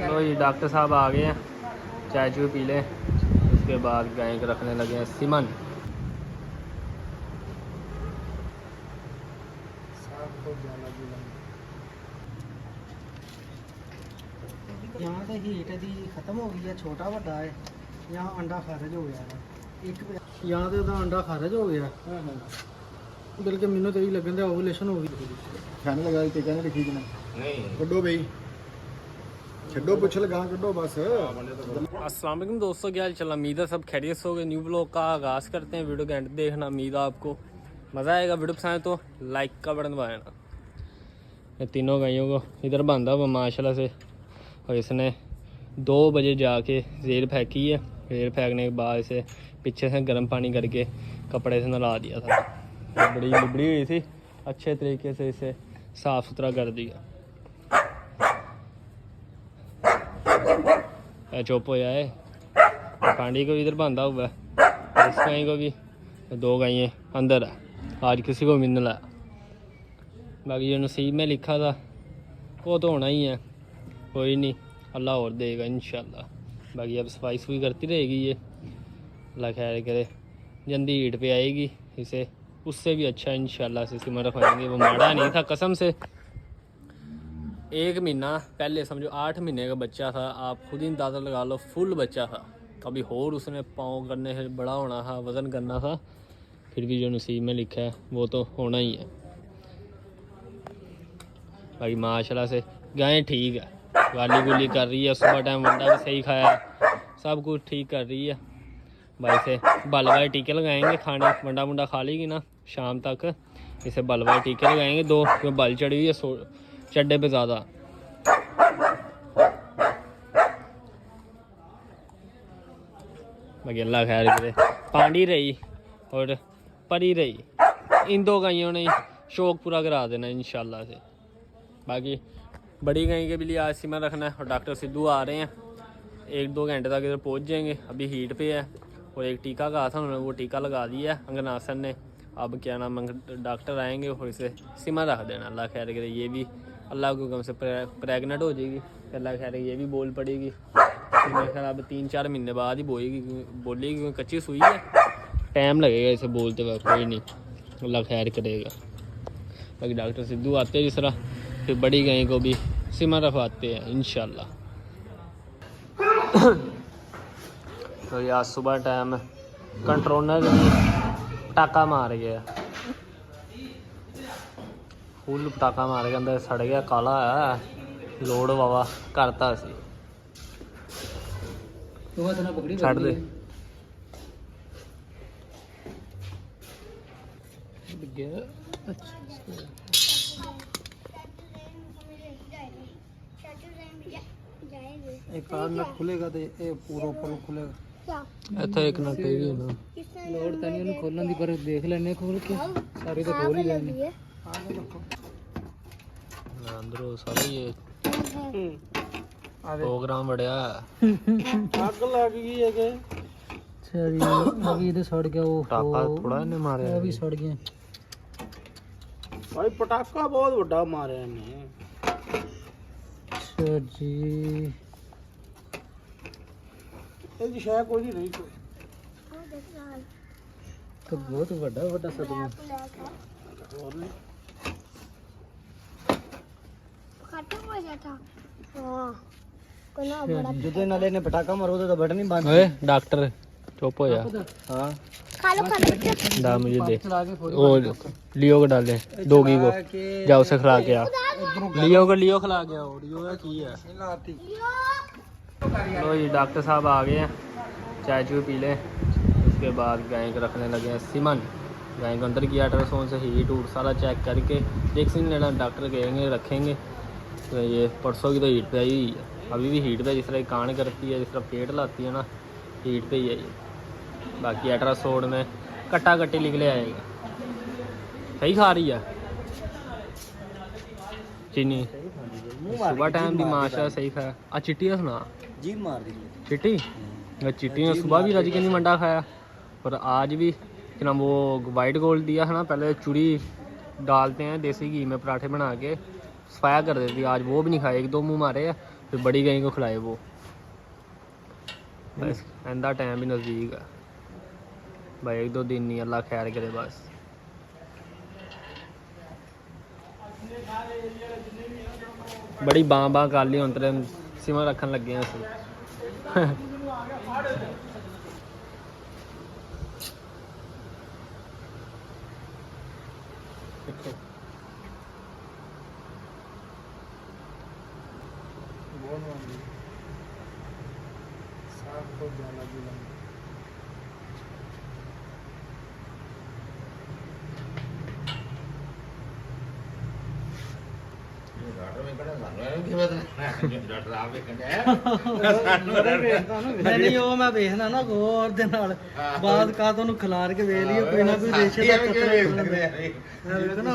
तो ये डॉक्टर साहब आ गए हैं, चाय चूय पी लें, उसके बाद गाय को रखने लगे हैं सिमन। यहाँ तो हीट दी खत्म हो गई है, छोटा बड़ा है। यहाँ अंडा खारिज हो गया है एक, यहाँ तो अंडा खारिज हो गया। बल्कि मैंने तो यही लगन ओवुलेशन हो गई। खाने लगा टीका नहीं लिखी ना नहीं कड्डो भाई छड्डो पुछ लगा कड्डो बस। अस्सलाम वालेकुम दोस्तों, क्या हाल चल। उम्मीद है सब खैरियत से हो गए। न्यू ब्लॉग का आगाज़ करते हैं। वीडियो के एंड देखना, उम्मीद है आपको मज़ा आएगा। वीडियो पसंद तो लाइक का बटन दबाना। ये तीनों गायों को इधर बांधा हुआ माशाल्लाह से, और इसने 2 बजे जाके जेल फेंकी है। जेल फेंकने के बाद इसे पीछे से गर्म पानी करके कपड़े से नला दिया था। बड़ी लिबड़ी हुई थी, अच्छे तरीके से इसे साफ़ सुथरा कर दिया। चुप हो जाए। पांडी को भी इधर बांधा हुआ है, इस गाय को भी। 2 गायें अंदर है, आज किसी को भी नहीं लाया। बाकी जो नसीब में लिखा था वो तो होना ही है, कोई नहीं, अल्लाह और देगा इंशाल्लाह। बाकी अब सफाई सफाई करती रहेगी ये, अल्लाह खैर करे। जल्दी हीट पे आएगी, इसे उससे भी अच्छा इंशाल्लाह से सिमर रखवाएंगे। वो माड़ा नहीं था कसम से। 1 महीना पहले समझो 8 महीने का बच्चा था, आप खुद ही अंदाज़ा लगा लो, फुल बच्चा था। कभी और उसने पाँव करने से बड़ा होना था, वज़न करना था। फिर भी जो नसीब में लिखा है वो तो होना ही है। भाई माशाल्लाह से गाय ठीक है, गाली गुली कर रही है, सुबह टाइम वंडा भी सही खाया, सब कुछ ठीक कर रही है। भाई से बलवाए टीके लगाएंगे, खाने वंडा मुंडा खा लेगी ना शाम तक, इसे बलवाए टीके लगाएंगे 2, क्यों बल चढ़ी हुई है चड्डे पे ज़्यादा। बाकी अल्लाह खैर करे। पांडी रही और परी रही, इन 2 गायों ने शौक पूरा करा देना इंशाल्लाह से। बाकी बड़ी गाय के भी लिए आज सिमर रखना है, और डॉक्टर सिद्धू आ रहे हैं, 1-2 घंटे तक इधर पहुंच जाएंगे। अभी हीट पे है, और एक टीका कहा था उन्होंने, वो टीका लगा दिया है अंगनासन ने। अब क्या नाम, डॉक्टर आएंगे और इसे सिमर रख देना। अल्लाह खैर करे। ये भी अल्लाह के हुक्म से प्रेगनेंट हो जाएगी, अल्लाह खैर ये भी बोल पड़ेगी। मेरे ख्याल अब 3-4 महीने बाद ही बोलेगी, क्योंकि कच्ची सुई है, टाइम लगेगा इसे बोलते वक्त। कोई नहीं, अल्लाह खैर करेगा। बाकी डॉक्टर सिद्धू आते हैं जिस तरह, फिर बड़ी गाय को भी सिमर रखवाते हैं इंशाल्लाह। तो यार सुबह टाइम कंट्रोलर पटाका मार गया, फुल पटाका मार के अंदर सड़ गया, काला है, लोड वावा करता सी। छड़ दे एक आध नट खुलेगा तो ये पूरा ऊपर खुलेगा। इतना एक नट है ना, लोड़ तो नहीं उन्हें खोलने दी, पर देख लेने खोल के सारी तो खोल ही जाएंगे। अंदरों सारा ये प्रोग्राम बढ़िया आग लग गई है के सरी। अभी इधर सड़ गया वो टाका थोड़ा ने मारे, वो भी सड़ गया भाई। पटाखा बहुत बड़ा मारे ने सर जी। ये शायद कोई नहीं रही तो बहुत बड़ा सदमा। जो नाले ने पटाखा मारो तो बटन नहीं बंद। ओए डॉक्टर चुप हो जा। हाँ दा मुझे दे, वो लियो को डाले डोगी को, जाओ उसे खिला के आ। लियो को खिला के आओ। लियो का की है। लो जी डॉक्टर साहब आ गए हैं, चाय चूय पी लें, उसके बाद गाय को रखने लगे हैं सिमन। गाय को अंदर किया अल्ट्रासाउंड से हीट वूट सारा चेक करके, वैक्सीन लेना डॉक्टर कहेंगे रखेंगे। तो ये परसों की तो हीट पे आई हुई है, अभी भी हीट पे, जिस तरह कान करती है, जिस तरह पेट लाती है ना, हीट पे ही आई है। बाकी अल्ट्रासाउंड में कट्टा कट्टी निकले आएगा। सही खा रही है चीनी, सुबह टाइम भी माशा सही खाया। आ चिट्टी सुना जी मार दी चिट्टी ने सुबह भी रज के नहीं मंडा खाया, और आज भी क्या वो वाइट गोल्ड दिया है ना, पहले चूड़ी डालते हैं देसी घी में पराठे बना के, सफाया कर देती, आज वो भी नहीं खाए। 1-2 मुँह मारे, फिर बड़ी गाय को खिलाए वो। बस एंदा टाइम भी नज़दीक है भाई, 1-2 दिन नहीं, अल्लाह खैर करे बस। बड़ी बां कर ली हुण तेरे सिमा रखन लगे हैं असीं। नहीं वो मैं देखना ना गौर दे नाल बाद का तो खिलार के ਵੇਖ ਲਈਏ ਕੋਈ ਨਾ ਕੋਈ ਰੇਸ਼ੇ ਦਾ ਕਤਰਾ ਨਾ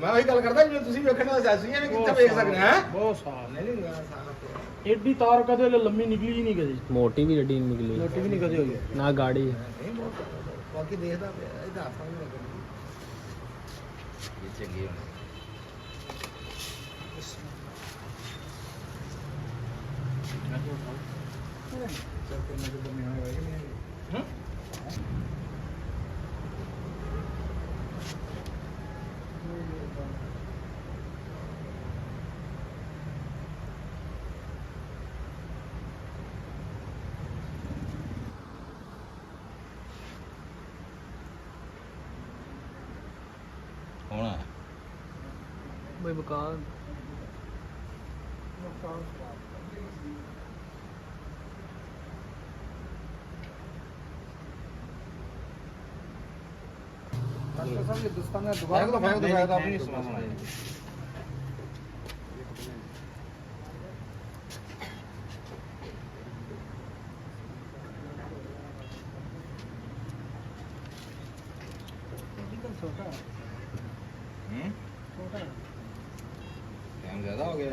ਮੈਂ ਉਹੀ ਗੱਲ ਕਰਦਾ ਜਿਵੇਂ ਤੁਸੀਂ ਵੇਖਣਾ ਸਾਸੀਆਂ ਨੇ ਕਿੱਥੇ ਵੇਖ ਸਕਦੇ ਹਾਂ ਬਹੁਤ ਸਾਫ ਨਹੀਂ ਸਾਫ ਐਡੀ ਤਾਰ ਕਦੇ ਲੰਮੀ ਨਿਕਲੀ ਹੀ ਨਹੀਂ ਕਦੇ मोटी भी एडी निकली ਲੋਟੀ ਵੀ ਨਹੀਂ ਕਦੇ ਹੋਈ ना गाड़ी। ਬਾਕੀ ਦੇਖਦਾ ਪਿਆ ਇਹਦਾ ਆਸਾਂ ਨਹੀਂ ਲੱਗਦਾ ਇਹ ਚੰਗੀ ਹੋਣੀ ਹੋਣਾ भाई बकार हिंदुस्तान का फायदा तो फायदा अपनी सुना छोटा छोटा टाइम ज्यादा हो गया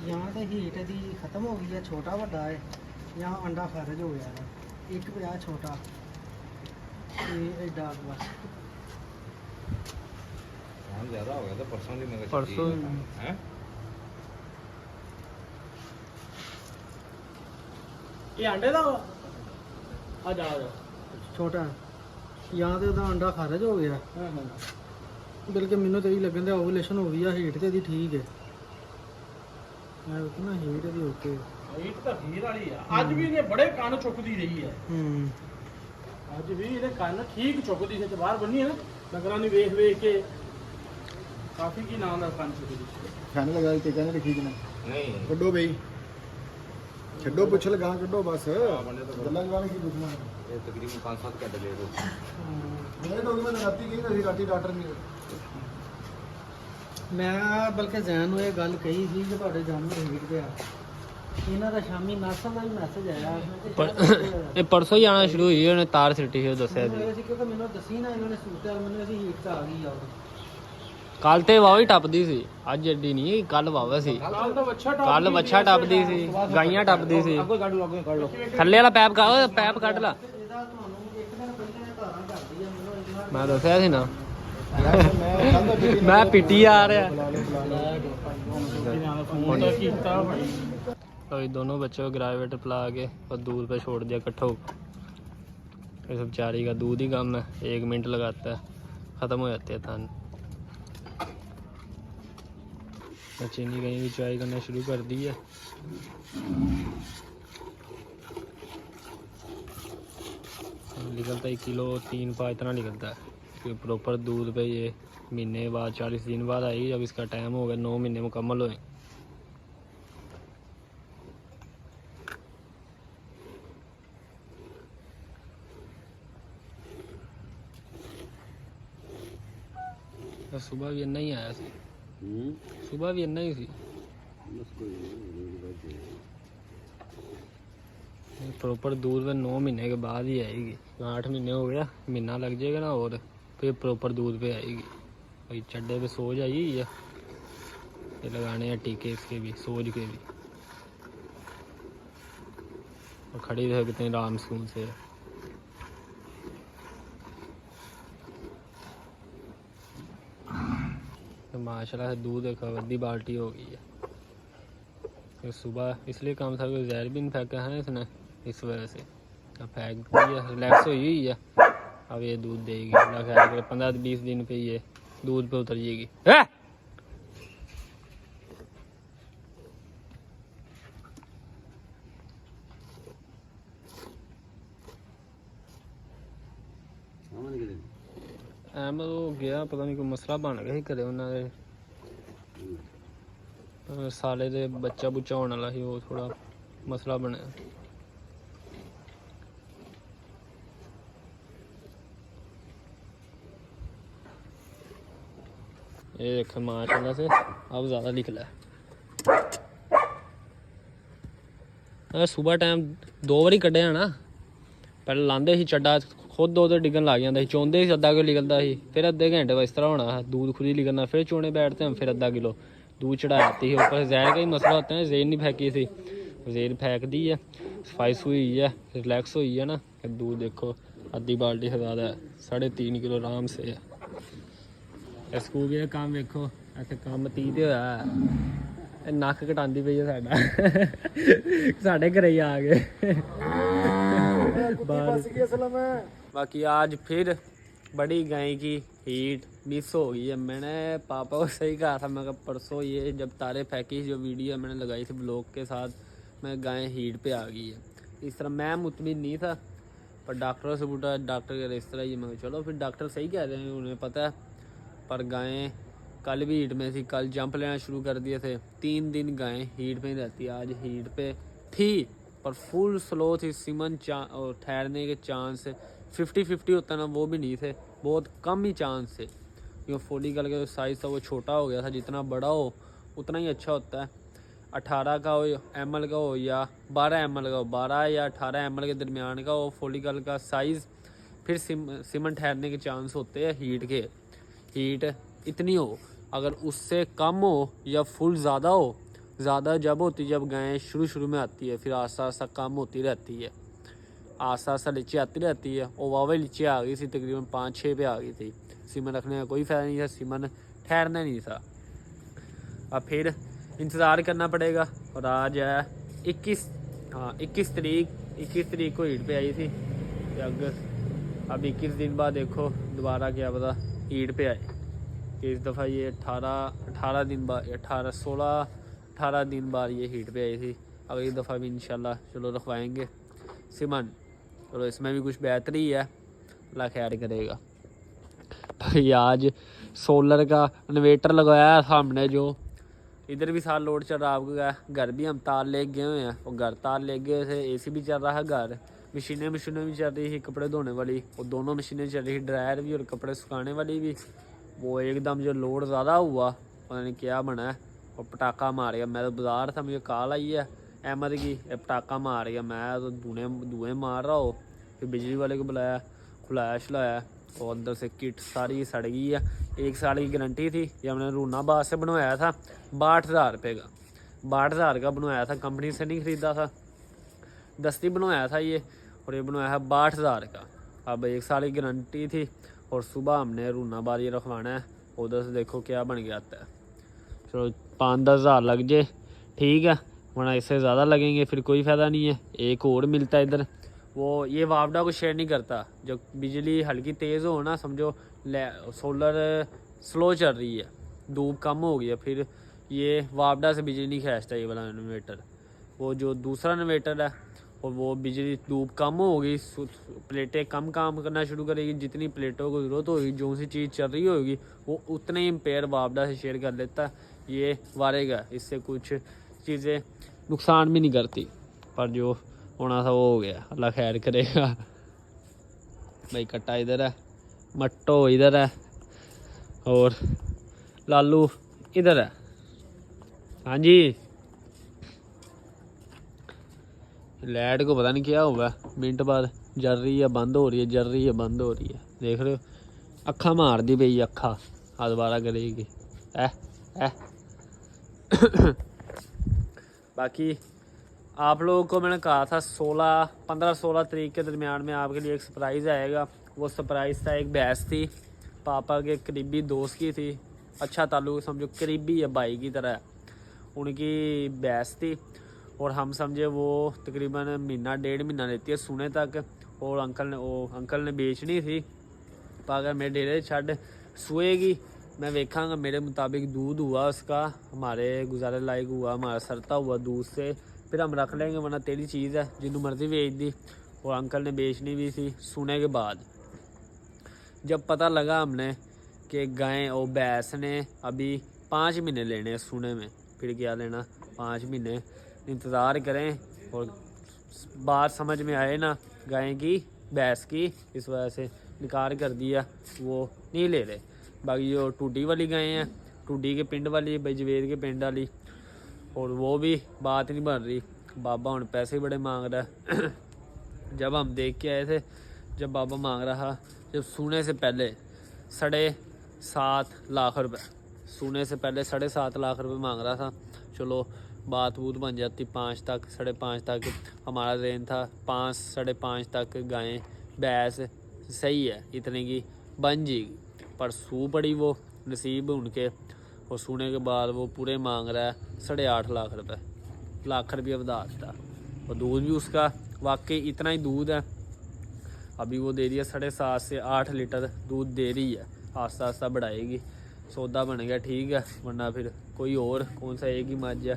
यहाँ तो हीट दी खत्म हो गई है, छोटा बड़ा है, यहाँ अंडा खारिज हो गया है, एक पे आ छोटा ये एडा बस टाइम ज्यादा हो गया तो परसों भी मेरे परसों हैं ये अंडे दा आ जा छोटा यहाँ तो ਉਹਦਾ अंडा खारिज हो गया। बल्कि ਮੈਨੂੰ ਤਾਂ ਇਹ ਲੱਗਣ ਦਾ ਓਵੂਲੇਸ਼ਨ ਹੋ ਗਈ ਆ, ਹੀਟ ਤੇ ਦੀ ਠੀਕ ਹੈ। ਮੈਂ ਉਹ ਨਾ ਹੀਟ ਦੀ ਓਕੇ ਹੀਟ ਤਾਂ ਹੀਰ ਵਾਲੀ ਆ। ਅੱਜ ਵੀ ਇਹਨੇ ਬੜੇ ਕੰਨ ਚੁੱਕਦੀ ਰਹੀ ਹੈ। ਅੱਜ ਵੀ ਇਹਦੇ ਕੰਨ ਠੀਕ ਚੁੱਕਦੀ ਸੀ, ਤੇ ਬਾਹਰ ਬੰਨੀ ਹੈ ਨਾ ਨਗਰਾਂ ਨੂੰ ਵੇਖ ਵੇਖ ਕੇ ਕਾਫੀ ਕੀ ਨਾਮ ਦਾ ਕੰਨ ਚੁੱਕਦੀ ਸੀ। ਖਾਣੇ ਲਗਾ ਕੇ ਕਹਿੰਦੇ ਲਿਖੀ ਜਨਾ ਨਹੀਂ ਕੱਢੋ ਬਈ ਛੱਡੋ ਪੁੱਛ ਲਗਾ ਕੱਢੋ ਬਸ ਗੱਲਾਂ ਜਵਾਨ ਕੀ ਪੁੱਛਣਾ ਇਹ ਤਕਰੀਬਨ 5-7 ਘੰਟੇ ਲੇਟ ਹੋ ਮੇਰੇ ਤੋਂ ਮੈਂ ਰਾਤੀ ਕਹੀ ਸੀ ਰਾਤੀ ਡਾਕਟਰ ਨਹੀਂ ਮੈਂ ਬਲਕਿ ਜ਼ੈਨ ਨੂੰ ਇਹ ਗੱਲ ਕਹੀ ਸੀ ਕਿ ਤੁਹਾਡੇ ਜਾਨਵਰ ਹੀਟ ਤੇ ਆ, ਇਹਨਾਂ ਦਾ ਸ਼ਾਮੀ ਨਾਸਾ ਦਾ ਵੀ ਮੈਸੇਜ ਆਇਆ ਇਹ ਪਰਸੋਂ ਹੀ ਆਣਾ ਸ਼ੁਰੂ ਹੋਈ, ਉਹਨੇ ਤਾਰ ਸਿੱਟੀ ਸੀ, ਉਹ ਦੱਸਿਆ ਸੀ। ਕਿਉਂਕਿ ਮੈਨੂੰ ਦੱਸੀ ਨਾ ਇਹਨਾਂ ਨੇ ਸੂਟਿਆ ਮੈਨੂੰ ਅਸੀਂ ਹੀਟ ਤਾਂ ਆ ਗਈ ਆ ਕੱਲ ਤੇ ਵਾਹ ਹੀ ਟੱਪਦੀ ਸੀ, ਅੱਜ ਐਡੀ ਨਹੀਂ, ਕੱਲ ਵਾਵਾ ਸੀ। ਕੱਲ ਤਾਂ ਵੱਛਾ ਟਾਪ ਕੱਲ ਵੱਛਾ ਟੱਪਦੀ ਸੀ, ਗਾਈਆਂ ਟੱਪਦੀ ਸੀ। ਅੱਗੋਂ ਕੱਢ ਲਓ, ਅੱਗੋਂ ਕੱਢ ਲਓ। ਥੱਲੇ ਵਾਲਾ ਪੈਪ ਪੈਪ ਕੱਢ ਲਾ, ਇਹਦਾ ਤੁਹਾਨੂੰ ਇੱਕ ਦਿਨ ਪਹਿਲਾਂ ਧਾਰਾਂ ਕਰਦੀ ਆ ਮੈਨੂੰ ਮੈਂ ਦੱਸਿਆ ਸੀ ਨਾ। ਮੈਂ ਮੈਂ ਪਿੱਟੀ ਆ ਰਿਹਾ। ਫੋਨ ਤਾਂ ਕੀਤਾ ਬੜੀ तो ये दोनों बच्चों को ग्राइवेटर पिला के और दूध पे छोड़ दिया कट्ठो। ये सब चारी का दूध ही कम है, 1 मिनट लगाता है, ख़त्म हो जाते हैं थान। चीनी कहीं भी चाय करना शुरू कर दी है। निकलता 1 किलो 3 पा इतना निकलता है, क्योंकि प्रॉपर दूध पे ये महीने बाद 40 दिन बाद आई। जब इसका टाइम हो गया 9 महीने मुकम्मल हुए। सुबह भी इन्ना ही आया सी, सुबह भी इन्ना ही सी। प्रॉपर दूध में 9 महीने के बाद ही आएगी। 8 महीने हो गया, महीना लग जाएगा ना और फिर प्रॉपर दूध पे आएगी। भाई चड्डे पे सोज आई हुई है, ये लगाने हैं टीके इसके भी, सोज के भी। और खड़ी रहे कितनी आराम सुकून से। माशाल्लाह से दूध एक अद्धी बाल्टी हो गई है। फिर सुबह इसलिए काम था कि जहर भी नहीं फेंका है इसने, इस वजह से अब फेंक दिया, रिलैक्स हुई है। अब ये दूध देगी, अल्लाह खैर करे 15-20 दिन पे ये दूध पे उतर जाएगी। अहमद हो गया, पता नहीं कोई मसला बन गया ही करे उन्होंने साले दे बच्चा बुच्चा होने वाला ही, वो थोड़ा मसला बनया। ये देख माशाल्लाह से अब ज़्यादा निकला है। सुबह टाइम 2 बारी कढ़िया ना, पहले लाते ही चड्डा खुद 2 डिगन लग जाता, चौंदे ही अद्धा किलो निकलता ही, फिर अद्धे घंटे बाद इस तरह होना दूध खुद ही निकलना, फिर चोने बैठते हैं, फिर आधा किलो दूध चढ़ाती है। ऊपर जहर का ही मसला होता है, जेर नहीं फेंकी थी, जेर फेंक दी है, सफाई हुई है, रिलैक्स हुई है ना। फिर दूध देखो आधी बाल्टी से ज़्यादा है, 3.5 किलो आराम से है। स्कूल का काम वेखो, ऐसे काम तीत होया नक कटांदी पई है साडा साढ़े घर ही आ गए। बाकी आज फिर बड़ी गाय की हीट मिस हो गई है। मैंने पापा को सही कहा था, मैं परसों ये जब तारे फेंकी जो वीडियो मैंने लगाई थी ब्लॉग के साथ, मैं गाय हीट पे आ गई है। इस तरह मैं मुतमिन नहीं था, पर डॉक्टरों से पूछा, डॉक्टर कह रहे इस तरह ही। मैं चलो फिर डॉक्टर सही कह रहे हैं, उन्हें पता है। पर गायें कल भी हीट में थी, कल जंप लेना शुरू कर दिए थे। 3 दिन गायें हीट में रहती, आज हीट पे थी पर फुल स्लो थी। सीमन और ठहरने के चांस 50-50 होता ना, वो भी नहीं थे, बहुत कम ही चांस थे। क्योंकि फॉलिकल का जो साइज़ था वो छोटा हो गया था, जितना बड़ा हो उतना ही अच्छा होता है। 18 का हो ml का हो या 12 ml का हो, 12 या 18 ml के दरमियान का हो फॉलिकल का साइज़, फिर सीमन ठहरने के चांस होते हैं हीट के। हीट इतनी हो, अगर उससे कम हो या फुल ज़्यादा हो, ज़्यादा जब होती जब गायें शुरू में आती है, फिर आस्ता आस्ता कम होती रहती है, आस्ता आस्ता नीचे आती रहती है। और वावे नीचे आ गई थी, तकरीबन 5-6 पे आ गई थी। सीमन रखने का कोई फ़ायदा नहीं था, सीमन ठहरना नहीं था। अब फिर इंतज़ार करना पड़ेगा। और आज है 21 तारीख को हीट पे आई थी अगस्त। अब 21 दिन बाद देखो दोबारा क्या पता हीट पे आए। इस दफ़ा ये 18 दिन बाद 18 दिन बाद ये हीट पे आई थी। अगली दफ़ा भी इंशाल्लाह चलो रखवाएंगे सीमन। चलो इसमें भी कुछ बेहतरी है, अल्लाह खैर करेगा। भाई आज सोलर का इन्वेटर लगाया है सामने, जो इधर भी सारा लोड चल रहा है। घर भी हम तार ले गए हुए हैं, और घर तार ले गए थे, AC भी चल रहा है घर, मशीनें भी चल रही थी कपड़े धोने वाली, और दोनों मशीनें चल रही थी, ड्रायर भी और कपड़े सुखाने वाली भी। वो एकदम जो लोड ज़्यादा हुआ, पता नहीं क्या बना है, और पटाखा मार गया। मैं तो बाज़ार था, मुझे कॉल आई है अहमद की, पटाखा मार गया। मैं तो धुएँ मार रहा हो, फिर बिजली वाले को बुलाया, खुलाया शलाया, और अंदर से किट सारी सड़ गई है। 1 साल की गारंटी थी। ये हमने रूनाबाद से बनवाया था 62,000 रुपये का, 62,000 का बनवाया था, कंपनी से नहीं ख़रीदा था, दस्ती बनवाया था ये, और ये बनवाया है 62,000 का। अब 1 साल की गारंटी थी, और सुबह हमने रूनाबाद ये रखवाना है। उधर से देखो क्या बन गया आता है। चलो 5-10 हज़ार लग जाए ठीक है, वरना इससे ज़्यादा लगेंगे फिर कोई फ़ायदा नहीं है। एक और मिलता है इधर, वो ये वापडा को शेयर नहीं करता। जब बिजली हल्की तेज़ हो ना, समझो सोलर स्लो चल रही है, धूप कम हो गई है, फिर ये वापडा से बिजली नहीं खींचता ये वाला इन्वेटर। वो जो दूसरा इन्वेटर है, और वो बिजली धूप कम होगी, प्लेटें कम काम करना शुरू करेगी, जितनी प्लेटों को ज़रूरत होगी, जो सी चीज़ चल रही होगी, वो उतने ही एम्पेयर वापडा से शेयर कर लेता। ये वारेगा, इससे कुछ चीज़ें नुकसान भी नहीं करती, पर जो होना था वो हो गया, अल्लाह खैर करेगा। भाई कट्टा इधर है, मट्टो इधर है, और लालू इधर है। हाँ जी, लाइट को पता नहीं क्या हुआ, मिनट बाद जल रही है बंद हो रही है, जल रही है बंद हो रही है। देख रहे हो, अखा मार दी पई, अखा आ दोबारा करेगी। बाकी आप लोगों को मैंने कहा था 15-16 तारीख के दरमियान में आपके लिए एक सरप्राइज़ आएगा। वो सरप्राइज़ था, एक भैंस थी, पापा के करीबी दोस्त की थी, अच्छा ताल्लुक समझो, करीबी है, भाई की तरह। उनकी भैंस थी और हम समझे वो तकरीबन महीना 1.5 महीना लेती है सोने तक, और अंकल ने बेचनी थी। तो अगर मेरे डेरे छड़ सोएगी मैं वेखांगा, मेरे मुताबिक दूध हुआ उसका, हमारे गुजारे लायक हुआ, हमारा सरता हुआ दूध से, फिर हम रख लेंगे, वरना तेरी चीज़ है जिन्हों मर्जी बेच दी। और अंकल ने बेचनी भी थी सोने के बाद। जब पता लगा हमने कि गाय और भैंस ने अभी 5 महीने लेने सोने में, फिर क्या लेना 5 महीने इंतज़ार करें, और बात समझ में आए ना गाय की भैंस की, इस वजह से निकार कर दिया, वो नहीं ले रहे। बाकी जो टूडी वाली गाय हैं, टूडी के पिंड वाली, भाई जवेद के पिंड वाली, और वो भी बात नहीं बन रही। बाबा उन पैसे बड़े मांग रहा है। जब हम देख के आए थे, जब बाबा मांग रहा, जब सोने से पहले 7.5 लाख रुपए, सोने से पहले 7.5 लाख रुपए मांग रहा था। चलो बात बूत बन जाती 5 तक, 5.5 तक हमारा रेंज था, 5 5.5 तक गायें भैंस सही है, इतने की बन जाएगी। पर सू पड़ी वो नसीब उनके, और सोने के बाद वो पूरे मांग रहा है 8.5 लाख रुपए, लाख रुपया बता देता। और दूध भी उसका वाकई इतना ही दूध है, अभी वो दे रही है 7.5 से 8 लीटर दूध दे रही है, आस्ता आस्ता बढ़ाएगी। सौदा बन गया ठीक है, वरना फिर कोई और कौन सा एक ही मझ है,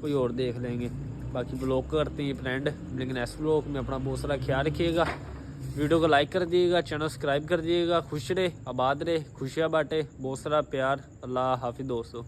कोई और देख लेंगे। बाकी ब्लॉग करते हैं फ्रेंड, लेकिन इस ब्लॉग में अपना बहुत सारा ख्याल रखिएगा, वीडियो को लाइक कर दिएगा, चैनल सब्सक्राइब कर दिएगा। खुश रहे, आबाद रहे, खुशियाँ बांटे, बहुत सारा प्यार। अल्लाह हाफिज़ दोस्तों।